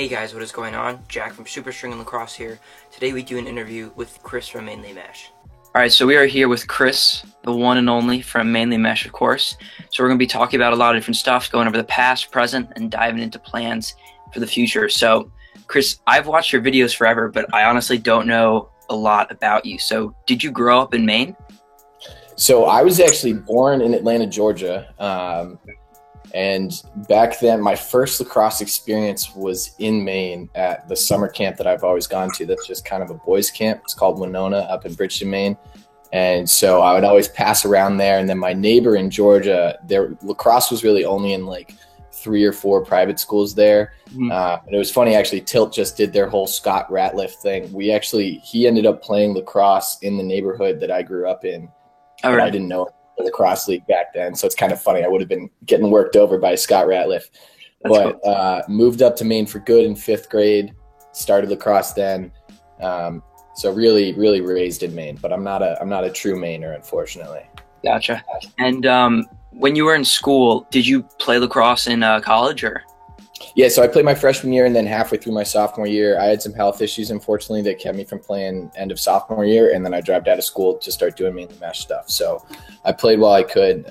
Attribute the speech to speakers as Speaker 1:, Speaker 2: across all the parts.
Speaker 1: Hey guys, what is going on? Jack from Super String and Lacrosse here. Today we do an interview with Chris from Mainly Mesh. Alright, so we are here with Chris, the one and only from Mainly Mesh, of course. So we're going to be talking about a lot of different stuff, going over the past, present, and diving into plans for the future. So, Chris, I've watched your videos forever, but I honestly don't know a lot about you. So, did you grow up in Maine?
Speaker 2: So I was actually born in Atlanta, Georgia. And back then, my first lacrosse experience was in Maine at the summer camp that I've always gone to. That's just kind of a boys' camp. It's called Winona up in Bridgeton, Maine. And so I would always pass around there. And then my neighbor in Georgia, their lacrosse was really only in like 3 or 4 private schools there. And it was funny, actually, Tilt just did their whole Scott Ratliff thing. He ended up playing lacrosse in the neighborhood that I grew up in. But I didn't know the lacrosse league back then, so it's kind of funny. I would have been getting worked over by Scott Ratliff. But moved up to Maine for good in 5th grade, started lacrosse then. So really, really raised in Maine, but I'm not a true Mainer, unfortunately.
Speaker 1: Gotcha. And when you were in school, did you play lacrosse in college or?
Speaker 2: Yeah, so I played my freshman year, and then halfway through my sophomore year, I had some health issues, unfortunately, that kept me from playing end of sophomore year, and then I dropped out of school to start doing Mainly Mesh stuff. So I played while I could,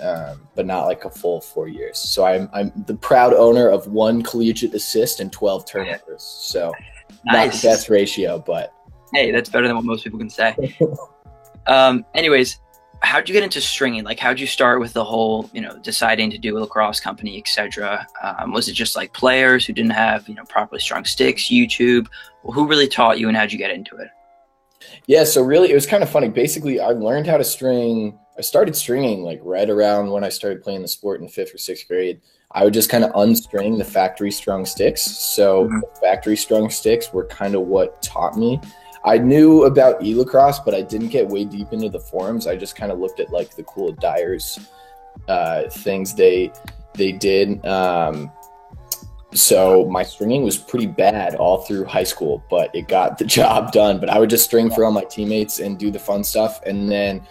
Speaker 2: but not like a full 4 years. So I'm the proud owner of 1 collegiate assist and 12 turnovers. So Not the best ratio, but
Speaker 1: hey, that's better than what most people can say. Anyways, how'd you get into stringing? Like, how'd you start with the whole, deciding to do a lacrosse company, etc.? Was it just like players who didn't have, properly strung sticks, YouTube? Well, who really taught you and how'd you get into it?
Speaker 2: Yeah, so really it was kind of funny. Basically, I learned how to string. I started stringing like right around when I started playing the sport in 5th or 6th grade. I would just kind of unstring the factory strung sticks. So the factory strung sticks were kind of what taught me. I knew about e-lacrosse, but I didn't get way deep into the forums. I just kind of looked at like the cool Dyers things they did. So my stringing was pretty bad all through high school, but it got the job done. But I would just string for all my teammates and do the fun stuff. And then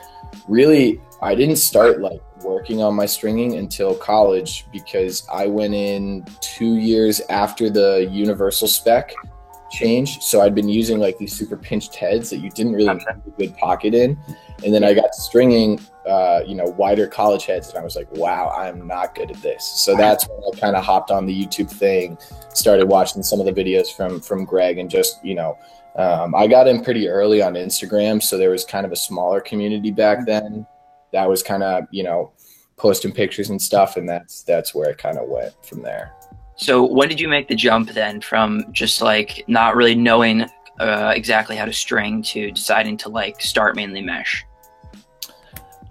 Speaker 2: really, I didn't start like working on my stringing until college because I went in 2 years after the universal spec change. So I'd been using like these super pinched heads that you didn't really have a good pocket in. And then I got stringing, wider college heads. And I was like, wow, I'm not good at this. So that's when I kind of hopped on the YouTube thing, started watching some of the videos from Greg and just, I got in pretty early on Instagram. So there was kind of a smaller community back then that was kind of, posting pictures and stuff. And that's where it kind of went from there.
Speaker 1: So when did you make the jump then from just like not really knowing exactly how to string to deciding to like start Mainly Mesh?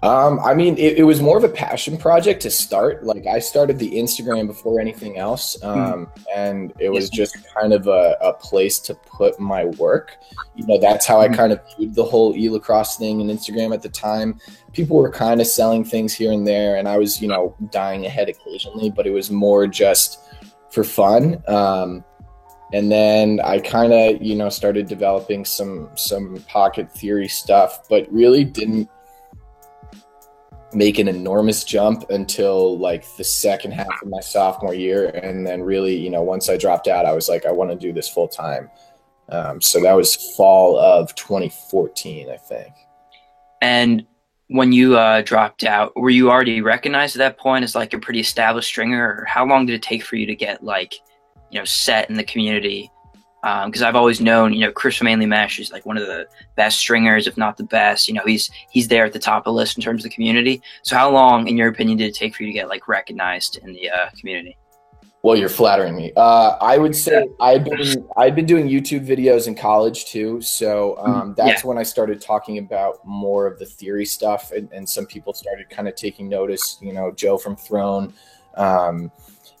Speaker 2: It was more of a passion project to start. Like I started the Instagram before anything else. And it was just kind of a place to put my work. That's how I kind of viewed the whole e-lacrosse thing and Instagram at the time. People were kind of selling things here and there, and I was, dying ahead occasionally, but it was more just for fun. And then I kind of, started developing some pocket theory stuff, but really didn't make an enormous jump until like the second half of my sophomore year. And then really, once I dropped out, I was like, I want to do this full time. So that was fall of 2014, I think.
Speaker 1: And when you dropped out, were you already recognized at that point as like a pretty established stringer, or how long did it take for you to get like, set in the community? Because I've always known, Chris from Mainly Mesh is like one of the best stringers, if not the best. He's there at the top of the list in terms of the community. So how long, in your opinion, did it take for you to get like recognized in the community?
Speaker 2: Well, you're flattering me. I would say I'd been doing YouTube videos in college too. So that's when I started talking about more of the theory stuff, and some people started kind of taking notice. Joe from Throne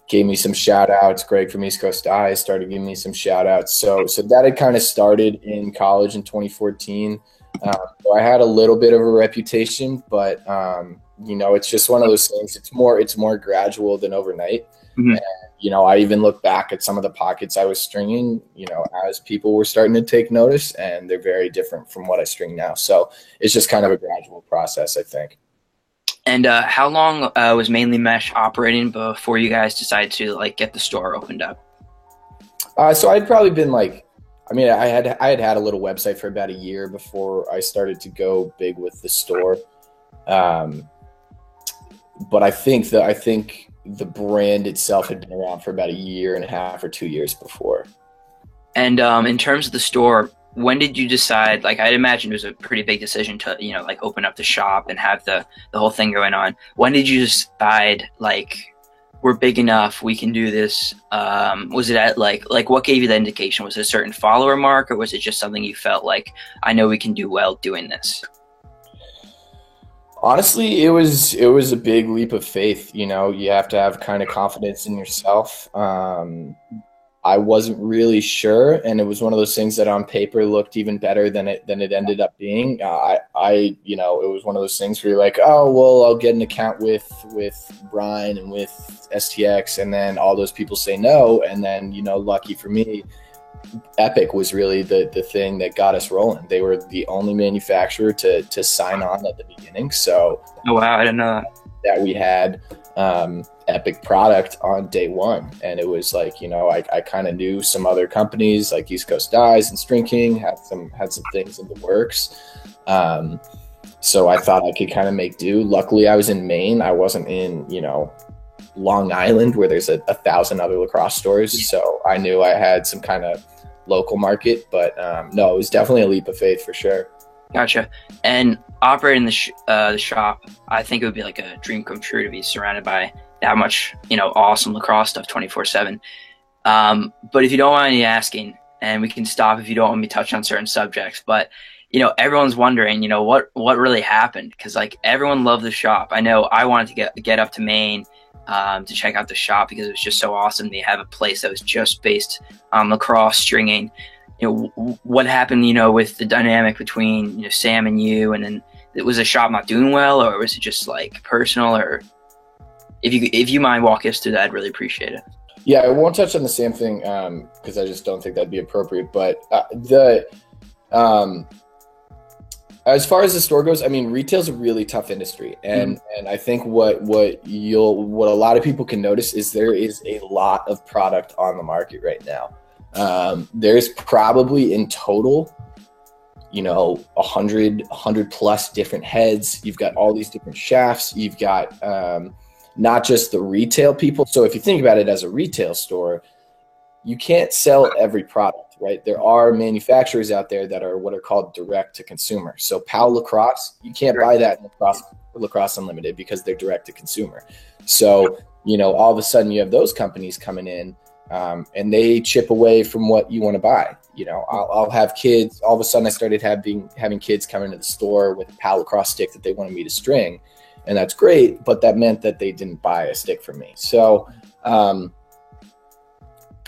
Speaker 2: gave me some shout outs. Greg from East Coast Eye started giving me some shout outs. So that had kind of started in college in 2014. So I had a little bit of a reputation, but it's just one of those things. It's more gradual than overnight. And, I even look back at some of the pockets I was stringing, as people were starting to take notice, and they're very different from what I string now. So it's just kind of a gradual process, I think.
Speaker 1: And how long was Mainly Mesh operating before you guys decided to like get the store opened up?
Speaker 2: So I'd probably been like, I mean, I had a little website for about a year before I started to go big with the store. Um, but I think the brand itself had been around for about a year and a half or 2 years before.
Speaker 1: And in terms of the store, when did you decide? Like, I'd imagine it was a pretty big decision to, like open up the shop and have the whole thing going on. When did you decide, like, we're big enough, we can do this? Was it at like what gave you the indication? Was it a certain follower mark, or was it just something you felt like, I know we can do well doing this?
Speaker 2: Honestly, it was a big leap of faith. You have to have kind of confidence in yourself. I wasn't really sure, and it was one of those things that on paper looked even better than it ended up being. It was one of those things where you're like, oh well, I'll get an account with Brian and with STX, and then all those people say no, and then lucky for me, Epic was really the thing that got us rolling. They were the only manufacturer to sign on at the beginning, so
Speaker 1: Oh wow, I didn't know
Speaker 2: that we had Epic product on day one. And it was like, I kind of knew some other companies like East Coast Dyes and String King had some things in the works. So I thought I could kind of make do. Luckily, I was in Maine. I wasn't in, Long Island where there's a thousand other lacrosse stores. So I knew I had some kind of local market, but no, it was definitely a leap of faith for sure.
Speaker 1: Gotcha. And operating the shop, I think it would be like a dream come true to be surrounded by that much, awesome lacrosse stuff 24/7. But if you don't mind me asking, and we can stop if you don't want me to touch on certain subjects, but everyone's wondering, what really happened, because like everyone loved the shop. I know I wanted to get up to Maine to check out the shop because it was just so awesome. They have a place that was just based on lacrosse stringing. What happened, with the dynamic between, Sam and you, and then was the shop not doing well, or was it just like personal? Or if you mind walking us through that, I'd really appreciate it.
Speaker 2: Yeah, I won't touch on the same thing because I just don't think that'd be appropriate. But the as far as the store goes, I mean, retail's a really tough industry, and I think what a lot of people can notice is there is a lot of product on the market right now. There's probably in total, 100 plus different heads. You've got all these different shafts. You've got not just the retail people. So if you think about it as a retail store, you can't sell every product, right? There are manufacturers out there that are what are called direct to consumer. So PAL Lacrosse, you can't buy that in Lacrosse Unlimited because they're direct to consumer. So, all of a sudden you have those companies coming in and they chip away from what you want to buy. I'll have kids. All of a sudden I started having kids come into the store with a PAL Lacrosse stick that they wanted me to string. And that's great, but that meant that they didn't buy a stick from me. So,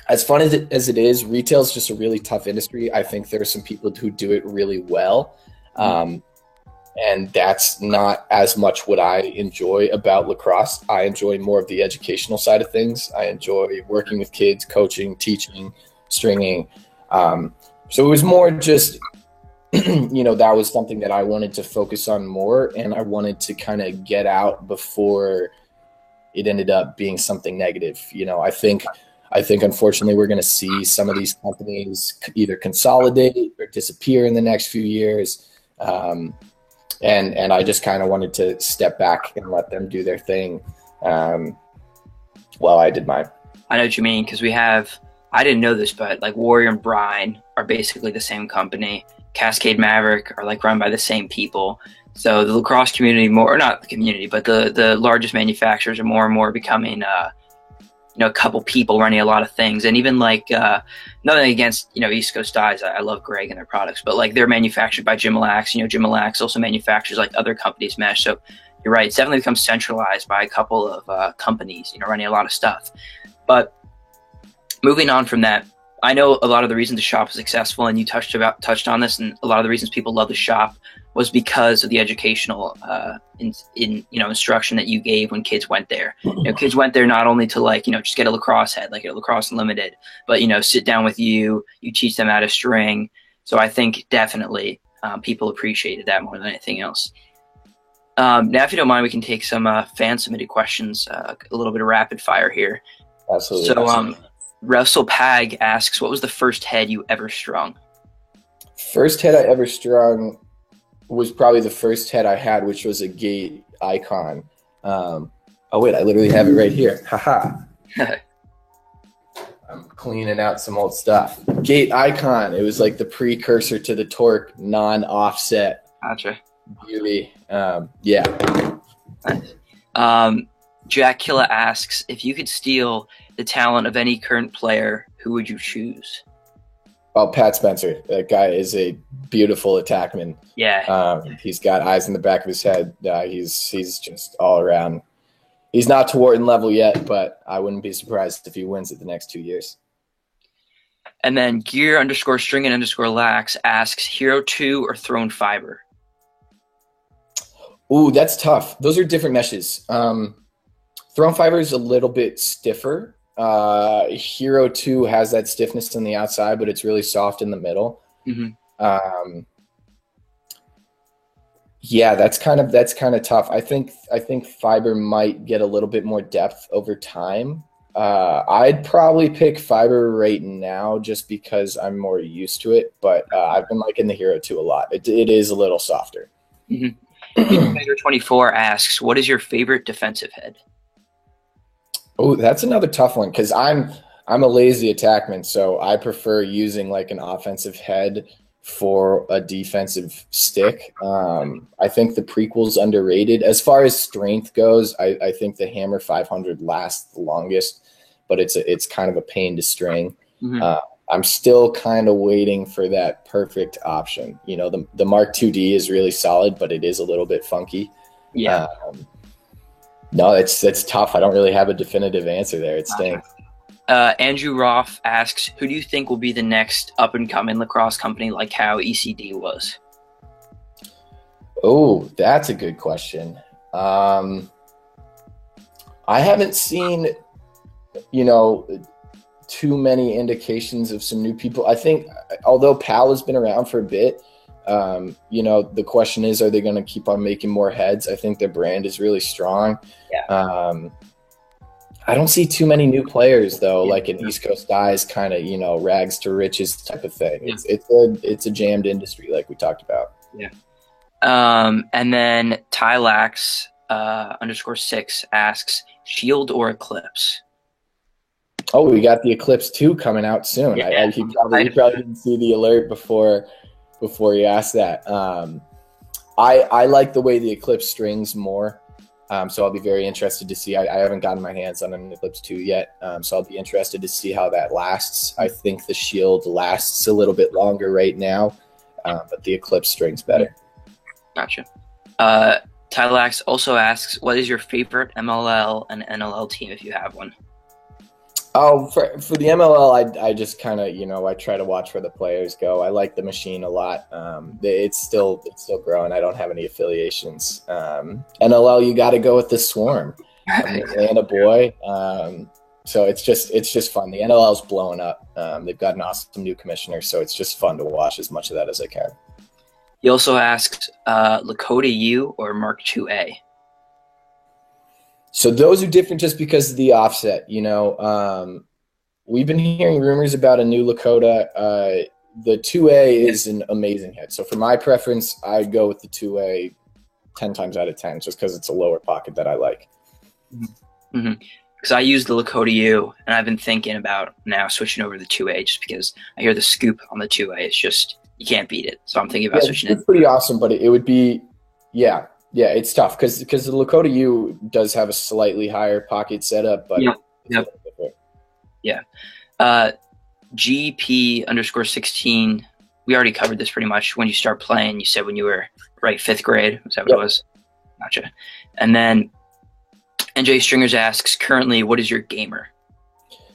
Speaker 2: as fun as it is, retail is just a really tough industry. I think there are some people who do it really well. And that's not as much what I enjoy about lacrosse. I enjoy more of the educational side of things. I enjoy working with kids, coaching, teaching, stringing. So it was more just, that was something that I wanted to focus on more. And I wanted to kind of get out before it ended up being something negative. I think unfortunately we're going to see some of these companies either consolidate or disappear in the next few years. And I just kind of wanted to step back and let them do their thing while I did mine.
Speaker 1: I know what you mean, because I didn't know this, but like Warrior and Brine are basically the same company. Cascade Maverick are like run by the same people. So the lacrosse community, or not the community, but the largest manufacturers are more and more becoming a couple people running a lot of things. And even like nothing against East Coast Dyes, I love Greg and their products, but like they're manufactured by Jimalax. Jimalax also manufactures like other companies mesh. So you're right, it's definitely become centralized by a couple of companies running a lot of stuff. But moving on from that, I know a lot of the reasons the shop is successful, and you touched on this, and a lot of the reasons people love the shop was because of the educational instruction that you gave when kids went there. Kids went there not only to just get a lacrosse head, like a Lacrosse Unlimited, but sit down with you teach them how to string. So I think definitely people appreciated that more than anything else. Now, if you don't mind, we can take some fan submitted questions, a little bit of rapid fire here.
Speaker 2: Absolutely.
Speaker 1: So Russell Pag asks, what was the first head you ever strung?
Speaker 2: First head I ever strung was probably the first head I had, which was a Gate Icon. Oh wait, I literally have it right here. Haha. I'm cleaning out some old stuff. Gate Icon. It was like the precursor to the Torque non-offset.
Speaker 1: Gotcha.
Speaker 2: Beauty. Yeah.
Speaker 1: Nice. Jack Killa asks, if you could steal the talent of any current player, who would you choose?
Speaker 2: Oh, Pat Spencer. That guy is a beautiful attackman.
Speaker 1: Yeah.
Speaker 2: He's got eyes in the back of his head. He's just all around. He's not to Wharton level yet, but I wouldn't be surprised if he wins it the next 2 years.
Speaker 1: And then gear_stringin_lax asks, Hero 2 or Throne Fiber?
Speaker 2: Ooh, that's tough. Those are different meshes. Throne Fiber is a little bit stiffer. Hero 2 has that stiffness on the outside, but it's really soft in the middle.
Speaker 1: Mm-hmm.
Speaker 2: Yeah, that's kind of tough. I think Fiber might get a little bit more depth over time. I'd probably pick Fiber right now just because I'm more used to it, but I've been liking the Hero 2 a lot. It is a little softer.
Speaker 1: Mm-hmm. 24 asks, what is your favorite defensive head?
Speaker 2: Oh, that's another tough one because I'm a lazy attackman, so I prefer using like an offensive head for a defensive stick. I think the Prequel's underrated. As far as strength goes, I think the Hammer 500 lasts the longest, but it's kind of a pain to string.
Speaker 1: Mm-hmm.
Speaker 2: I'm still kind of waiting for that perfect option. You know, the Mark 2D is really solid, but it is a little bit funky.
Speaker 1: Yeah.
Speaker 2: No, it's tough. I don't really have a definitive answer there. It stinks.
Speaker 1: Andrew Roth asks, who do you think will be the next up-and-coming lacrosse company like how ECD was?
Speaker 2: Oh, that's a good question. I haven't seen, too many indications of some new people. I think, although PAL has been around for a bit, the question is, are they going to keep on making more heads? I think their brand is really strong.
Speaker 1: Yeah.
Speaker 2: I don't see too many new players though, like an East Coast Dies kind of, rags to riches type of thing. Yeah. It's a jammed industry like we talked about.
Speaker 1: Yeah. And then Tylax _6 asks, Shield or Eclipse?
Speaker 2: Oh, we got the Eclipse 2 coming out soon.
Speaker 1: Yeah.
Speaker 2: He probably didn't see the alert before he asked that. I like the way the Eclipse strings more. So I'll be very interested to see. I haven't gotten my hands on an Eclipse 2 yet, so I'll be interested to see how that lasts. I think the Shield lasts a little bit longer right now, but the Eclipse strings better.
Speaker 1: Gotcha. Tylax also asks, what is your favorite MLL and NLL team if you have one?
Speaker 2: Oh, for the MLL, I just kind of, I try to watch where the players go. I like the Machine a lot. It's still growing. I don't have any affiliations. NLL, you got to go with the Swarm. I'm an Atlanta boy. So it's just fun. The NLL's blowing up. They've got an awesome new commissioner, so it's just fun to watch as much of that as I can.
Speaker 1: He also asks, Lakota U or Mark IIA?
Speaker 2: So those are different just because of the offset, We've been hearing rumors about a new Lakota. The 2A is an amazing head. So for my preference, I'd go with the 2A 10 times out of 10 just because it's a lower pocket that I like.
Speaker 1: Mm-hmm. Because I use the Lakota U, and I've been thinking about now switching over to the 2A just because I hear the scoop on the 2A. It's just, you can't beat it. So I'm thinking about switching it.
Speaker 2: It's pretty awesome, but it would be, yeah, it's tough because the Lakota U does have a slightly higher pocket setup, but
Speaker 1: yeah. GP _16. We already covered this pretty much. When you start playing, you said when you were right 5th grade. Was that what it was? Gotcha. And then NJ Stringers asks, currently, what is your gamer?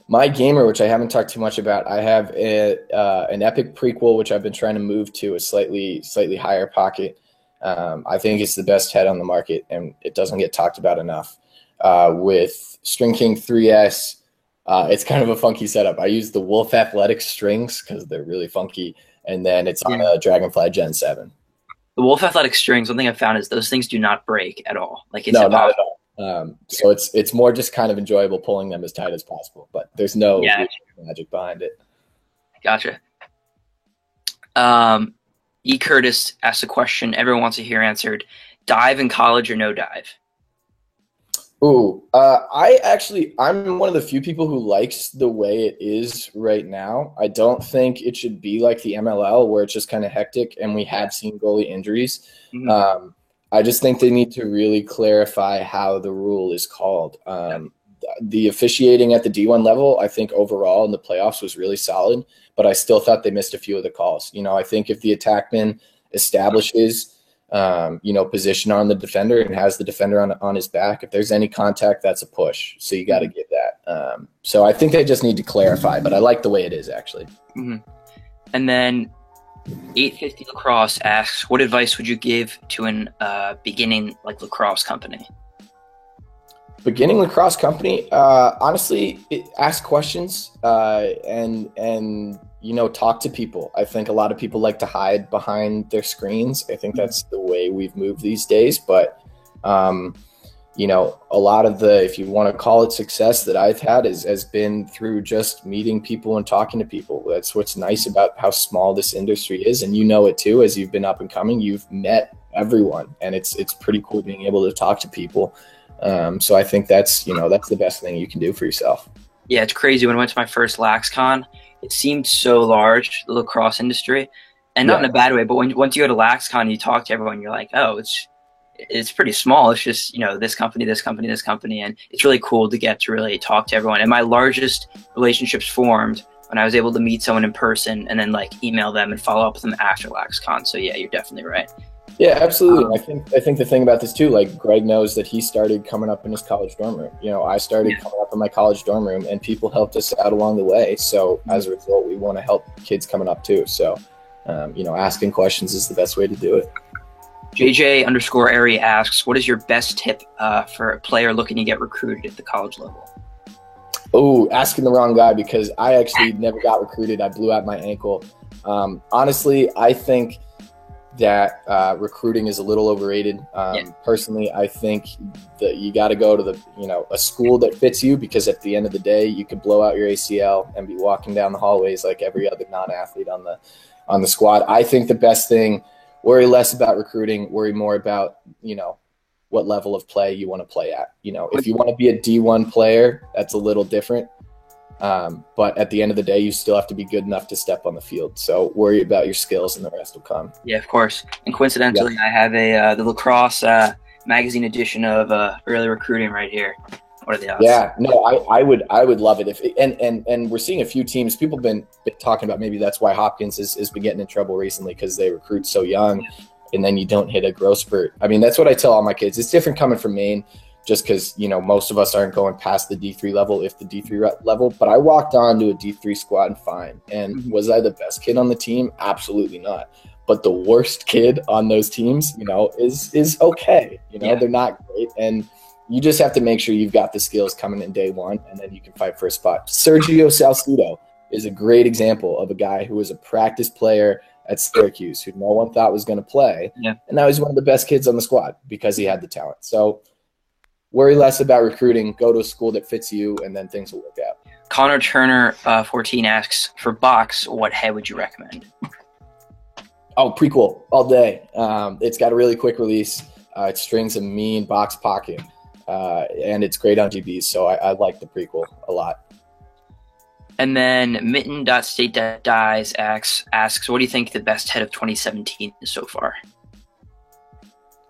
Speaker 2: My gamer, which I haven't talked too much about, I have an Epic Prequel, which I've been trying to move to a slightly higher pocket. I think it's the best head on the market, and it doesn't get talked about enough. With String King 3S, it's kind of a funky setup. I use the Wolf Athletic strings because they're really funky, and then it's on a Dragonfly Gen 7.
Speaker 1: The Wolf Athletic strings, one thing I've found is those things do not break at all. Like it's
Speaker 2: not at all. So it's more just kind of enjoyable pulling them as tight as possible, but there's no magic behind it.
Speaker 1: Gotcha. E. Curtis asked a question everyone wants to hear answered. Dive in college or no dive?
Speaker 2: Ooh, I'm one of the few people who likes the way it is right now. I don't think it should be like the MLL where it's just kind of hectic and we have seen goalie injuries.
Speaker 1: Mm-hmm.
Speaker 2: I just think they need to really clarify how the rule is called. The officiating at the D1 level, I think overall in the playoffs was really solid, but I still thought they missed a few of the calls. I think if the attackman establishes position on the defender and has the defender on his back, if there's any contact, that's a push. So you got to get that. So I think they just need to clarify, but I like the way it is actually.
Speaker 1: Mm-hmm. And then 850 Lacrosse asks, what advice would you give to an beginning lacrosse company?
Speaker 2: Beginning lacrosse company, honestly, ask questions and talk to people. I think a lot of people like to hide behind their screens. I think that's the way we've moved these days. But, a lot of if you want to call it success that I've had has been through just meeting people and talking to people. That's what's nice about how small this industry is. And it too, as you've been up and coming, you've met everyone. And it's pretty cool being able to talk to people. So I think that's the best thing you can do for yourself.
Speaker 1: Yeah, it's crazy. When I went to my first LaxCon, it seemed so large, the lacrosse industry, and not in a bad way. But once you go to LaxCon and you talk to everyone, you're like, oh, it's pretty small. It's just this company, this company, this company, and it's really cool to get to really talk to everyone. And my largest relationships formed when I was able to meet someone in person and then email them and follow up with them after LaxCon. So yeah, you're definitely right.
Speaker 2: Yeah, absolutely. I think the thing about this too, Greg knows that he started coming up in his college dorm room. I started coming up in my college dorm room, and people helped us out along the way. So as a result, we want to help kids coming up too. So, asking questions is the best way to do it.
Speaker 1: JJ_Airy asks, what is your best tip for a player looking to get recruited at the college level?
Speaker 2: Oh, asking the wrong guy, because I actually never got recruited. I blew out my ankle. Honestly, I think that recruiting is a little overrated. Personally, I think that you got to go to a school that fits you, because at the end of the day, you could blow out your ACL and be walking down the hallways like every other non-athlete on the squad. I think the best thing, worry less about recruiting, worry more about, what level of play you want to play at. If you want to be a D1 player, that's a little different. But at the end of the day, you still have to be good enough to step on the field. So worry about your skills and the rest will come.
Speaker 1: Yeah, of course. And coincidentally, I have the lacrosse magazine edition of early recruiting right here. What are the odds?
Speaker 2: Yeah, no, I would love it. And we're seeing a few teams, people have been talking about maybe that's why Hopkins has been getting in trouble recently, because they recruit so young and then you don't hit a growth spurt. I mean, that's what I tell all my kids. It's different coming from Maine, just because, most of us aren't going past the D3 level, if the D3 level. But I walked on to a D3 squad and fine. And was I the best kid on the team? Absolutely not. But the worst kid on those teams, is okay. They're not great. And you just have to make sure you've got the skills coming in day one, and then you can fight for a spot. Sergio Salcido is a great example of a guy who was a practice player at Syracuse, who no one thought was going to play. Yeah. And now he's one of the best kids on the squad because he had the talent. So worry less about recruiting, go to a school that fits you, and then things will work out.
Speaker 1: Connor Turner 14 asks, for box, what head would you recommend?
Speaker 2: Oh, Prequel all day. It's got a really quick release. It strings a mean box pocket, and it's great on GBs, so I like the Prequel a lot.
Speaker 1: And then Mitten.State.Dies asks, what do you think the best head of 2017 is so far?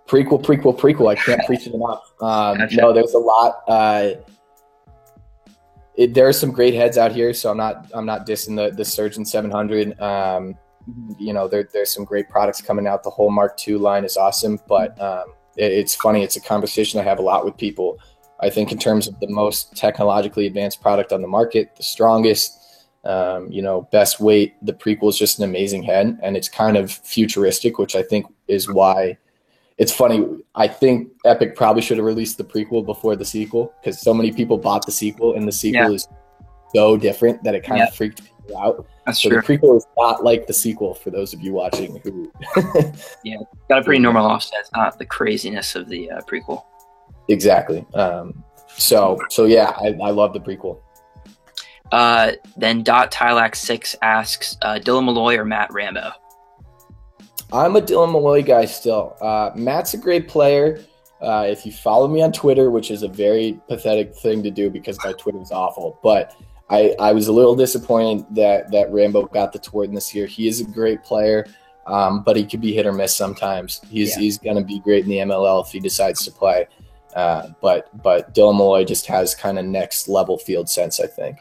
Speaker 2: Prequel. I can't preach it enough. Gotcha. No, there's a lot. There are some great heads out here, so I'm not dissing the Surgeon 700. There's some great products coming out. The whole Mark II line is awesome, but it's funny. It's a conversation I have a lot with people. I think in terms of the most technologically advanced product on the market, the strongest, best weight, the Prequel is just an amazing head, and it's kind of futuristic, which I think is why. It's funny. I think Epic probably should have released the Prequel before the sequel, because so many people bought the sequel, and the sequel is so different that it kind of freaked people out.
Speaker 1: That's
Speaker 2: so
Speaker 1: true.
Speaker 2: The Prequel is not like the sequel, for those of you watching who.
Speaker 1: Yeah, got a pretty normal offset. It's not the craziness of the Prequel.
Speaker 2: Exactly. So yeah, I love the Prequel.
Speaker 1: Then Dot Tylax6 asks, Dylan Malloy or Matt Rambo?
Speaker 2: I'm a Dylan Malloy guy still. Matt's a great player. If you follow me on Twitter, which is a very pathetic thing to do because my Twitter is awful, but I was a little disappointed that Rambo got the Twarden this year. He is a great player, but he could be hit or miss sometimes. He's going to be great in the MLL if he decides to play. But Dylan Malloy just has kind of next level field sense, I think.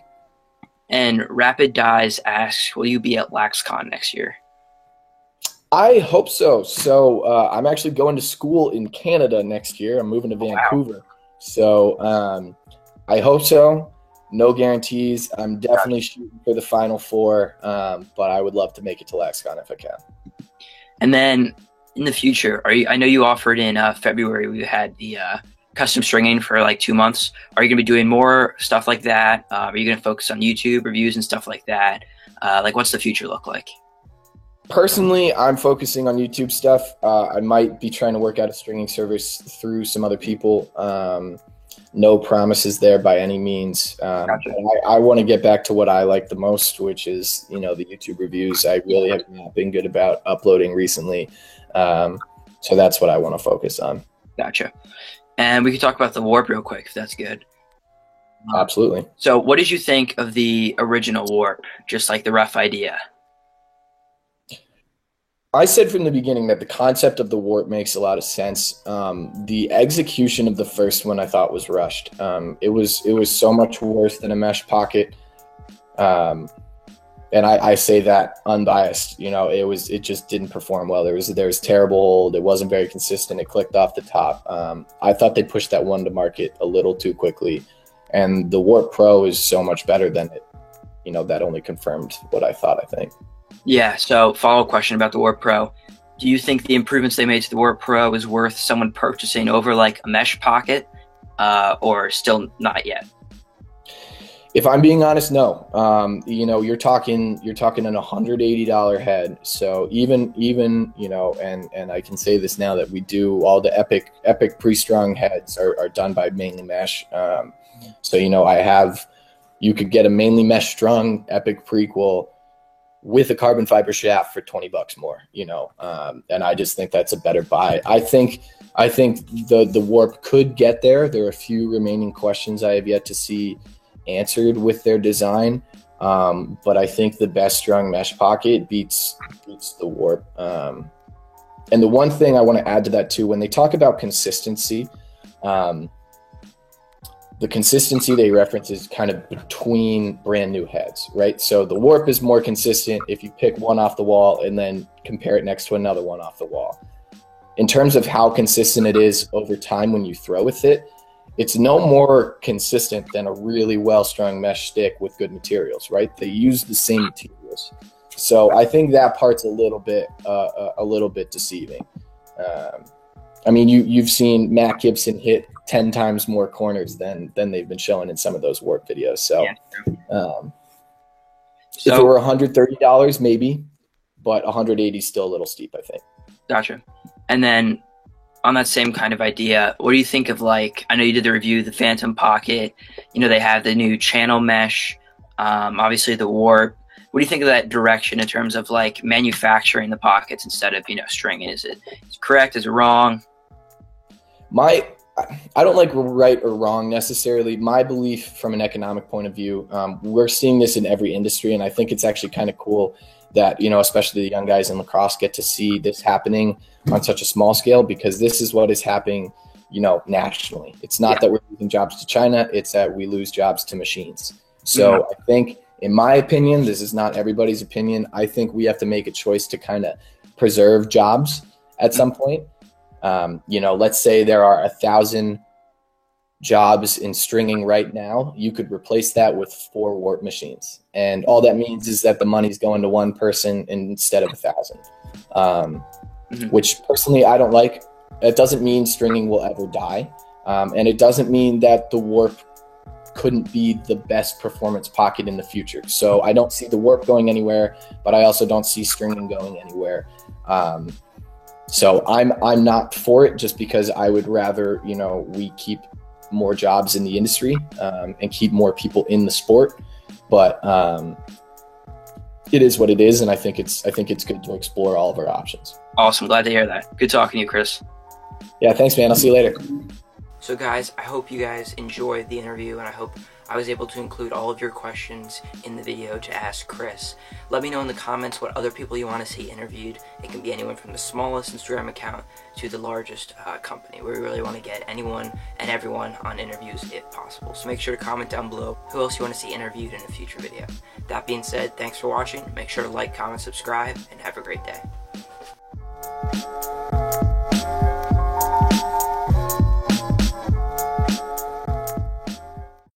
Speaker 1: And Rapid Dies asks, will you be at LaxCon next year?
Speaker 2: I hope so. So I'm actually going to school in Canada next year. I'm moving to Vancouver. Wow. So I hope so. No guarantees. I'm definitely shooting for the Final Four, but I would love to make it to LaxCon if I can. And
Speaker 1: then in the future, I know you offered in February, we had the custom stringing for like 2 months. Are you going to be doing more stuff like that? Are you going to focus on YouTube reviews and stuff like that? What's the future look like?
Speaker 2: Personally, I'm focusing on YouTube stuff. I might be trying to work out a stringing service through some other people. No promises there by any means. Gotcha. I want to get back to what I like the most, which is, the YouTube reviews. I really have not been good about uploading recently. So that's what I want to focus on.
Speaker 1: Gotcha. And we can talk about the Warp real quick, if that's good.
Speaker 2: Absolutely.
Speaker 1: So what did you think of the original Warp? Just like the rough idea.
Speaker 2: I said from the beginning that the concept of the Warp makes a lot of sense. The execution of the first one I thought was rushed. It was so much worse than a mesh pocket. And I say that unbiased. It just didn't perform well. There was terrible hold. It wasn't very consistent. It clicked off the top. I thought they pushed that one to market a little too quickly. And the Warp Pro is so much better than it. That only confirmed what I thought, I think.
Speaker 1: Yeah, so follow-up question about the Warp Pro. Do you think the improvements they made to the Warp Pro is worth someone purchasing over like a mesh pocket, or still not yet?
Speaker 2: If I'm being honest, no. You're talking an $180 head. So even and I can say this now that we do all the epic pre-strung heads are done by mainly mesh. You could get a mainly mesh strung epic prequel with a carbon fiber shaft for $20 more, and I just think that's a better buy. I think the Warp could get there. There are a few remaining questions I have yet to see answered with their design, but I think the best strung mesh pocket beats the Warp. And the one thing I want to add to that too, when they talk about consistency, the consistency they reference is kind of between brand new heads, right? So the Warp is more consistent if you pick one off the wall and then compare it next to another one off the wall. In terms of how consistent it is over time when you throw with it, it's no more consistent than a really well-strung mesh stick with good materials, right? They use the same materials. So I think that part's a little bit deceiving. You've seen Matt Gibson hit 10 times more corners than they've been showing in some of those Warp videos. So, if it were $130, maybe, but $180 is still a little steep, I think.
Speaker 1: Gotcha. And then on that same kind of idea, what do you think of I know you did the review, the Phantom Pocket, they have the new channel mesh, obviously the Warp. What do you think of that direction in terms of manufacturing the pockets instead of, stringing? Is it correct? Is it wrong?
Speaker 2: I don't like right or wrong necessarily. My belief from an economic point of view, we're seeing this in every industry, and I think it's actually kind of cool that, especially the young guys in lacrosse get to see this happening on such a small scale, because this is what is happening, nationally. It's not that we're losing jobs to China, it's that we lose jobs to machines. So I think, in my opinion, this is not everybody's opinion, I think we have to make a choice to kind of preserve jobs at some point. Let's say there are 1,000 jobs in stringing right now. You could replace that with 4 Warp machines. And all that means is that the money's going to one person instead of 1,000, which personally I don't like. It doesn't mean stringing will ever die. And it doesn't mean that the Warp couldn't be the best performance pocket in the future. So I don't see the Warp going anywhere, but I also don't see stringing going anywhere. So I'm not for it, just because I would rather, we keep more jobs in the industry and keep more people in the sport. but it is what it is, and I think it's good to explore all of our options.
Speaker 1: Awesome. Glad to hear that. Good talking to you, Chris.
Speaker 2: Yeah, thanks, man. I'll see you later.
Speaker 1: So guys, I hope you guys enjoyed the interview, and I hope I was able to include all of your questions in the video to ask Chris. Let me know in the comments what other people you want to see interviewed. It can be anyone from the smallest Instagram account to the largest company. We really want to get anyone and everyone on interviews if possible. So make sure to comment down below who else you want to see interviewed in a future video. That being said, thanks for watching. Make sure to like, comment, subscribe, and have a great day.